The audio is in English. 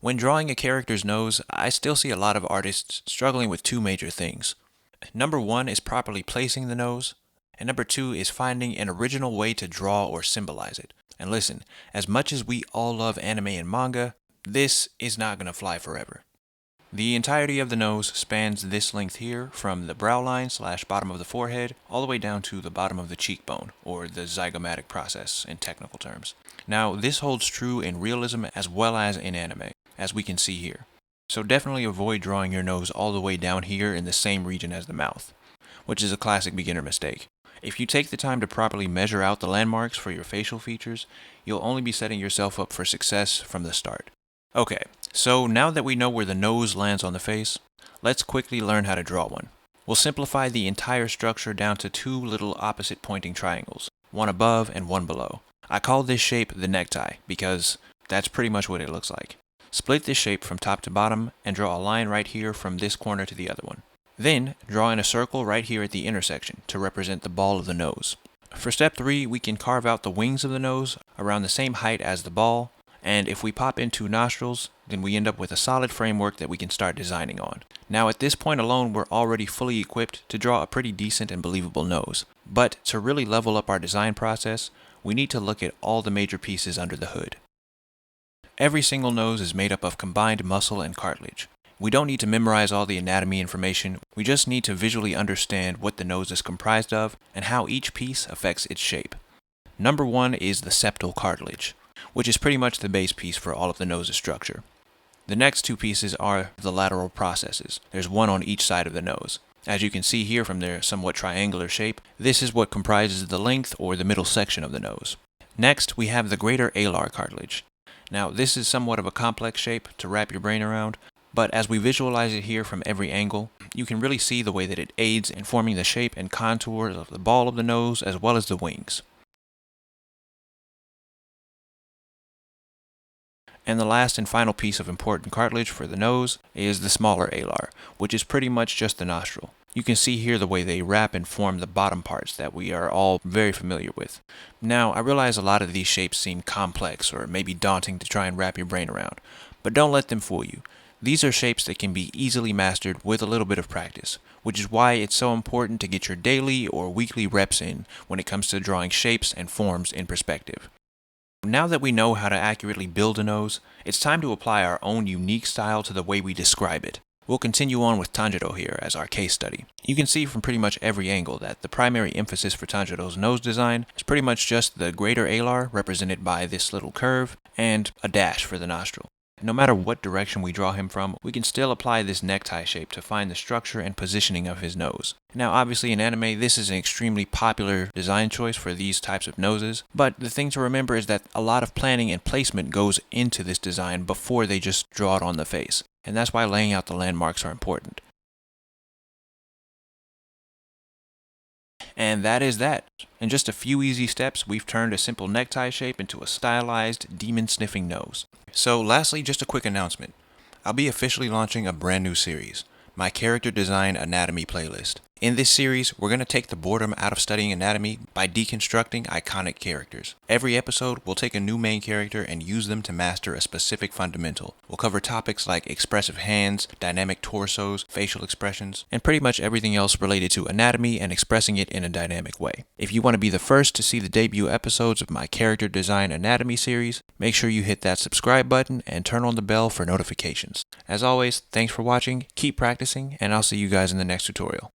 When drawing a character's nose, I still see a lot of artists struggling with two major things. Number one is properly placing the nose, and number two is finding an original way to draw or symbolize it. And listen, as much as we all love anime and manga, this is not gonna fly forever. The entirety of the nose spans this length here, from the brow line / bottom of the forehead, all the way down to the bottom of the cheekbone, or the zygomatic process in technical terms. Now, this holds true in realism as well as in anime, as we can see here. So definitely avoid drawing your nose all the way down here in the same region as the mouth, which is a classic beginner mistake. If you take the time to properly measure out the landmarks for your facial features, you'll only be setting yourself up for success from the start. Okay, so now that we know where the nose lands on the face, let's quickly learn how to draw one. We'll simplify the entire structure down to two little opposite pointing triangles, one above and one below. I call this shape the necktie because that's pretty much what it looks like. Split this shape from top to bottom and draw a line right here from this corner to the other one. Then, draw in a circle right here at the intersection to represent the ball of the nose. For step 3, we can carve out the wings of the nose around the same height as the ball, and if we pop in 2 nostrils, then we end up with a solid framework that we can start designing on. Now at this point alone, we're already fully equipped to draw a pretty decent and believable nose. But to really level up our design process, we need to look at all the major pieces under the hood. Every single nose is made up of combined muscle and cartilage. We don't need to memorize all the anatomy information, we just need to visually understand what the nose is comprised of and how each piece affects its shape. Number 1 is the septal cartilage, which is pretty much the base piece for all of the nose's structure. The next 2 pieces are the lateral processes. There's one on each side of the nose. As you can see here from their somewhat triangular shape, this is what comprises the length or the middle section of the nose. Next, we have the greater alar cartilage. Now, this is somewhat of a complex shape to wrap your brain around, but as we visualize it here from every angle, you can really see the way that it aids in forming the shape and contours of the ball of the nose as well as the wings. And the last and final piece of important cartilage for the nose is the smaller alar, which is pretty much just the nostril. You can see here the way they wrap and form the bottom parts that we are all very familiar with. Now, I realize a lot of these shapes seem complex or maybe daunting to try and wrap your brain around, but don't let them fool you. These are shapes that can be easily mastered with a little bit of practice, which is why it's so important to get your daily or weekly reps in when it comes to drawing shapes and forms in perspective. Now that we know how to accurately build a nose, it's time to apply our own unique style to the way we describe it. We'll continue on with Tanjiro here as our case study. You can see from pretty much every angle that the primary emphasis for Tanjiro's nose design is pretty much just the greater alar represented by this little curve and a dash for the nostril. No matter what direction we draw him from, we can still apply this necktie shape to find the structure and positioning of his nose. Now obviously in anime, this is an extremely popular design choice for these types of noses, but the thing to remember is that a lot of planning and placement goes into this design before they just draw it on the face, and that's why laying out the landmarks are important. And that is that. In just a few easy steps, we've turned a simple necktie shape into a stylized, demon-sniffing nose. So lastly, just a quick announcement. I'll be officially launching a brand new series, my Character Design Anatomy playlist. In this series, we're going to take the boredom out of studying anatomy by deconstructing iconic characters. Every episode, we'll take a new main character and use them to master a specific fundamental. We'll cover topics like expressive hands, dynamic torsos, facial expressions, and pretty much everything else related to anatomy and expressing it in a dynamic way. If you want to be the first to see the debut episodes of my Character Design Anatomy series, make sure you hit that subscribe button and turn on the bell for notifications. As always, thanks for watching, keep practicing, and I'll see you guys in the next tutorial.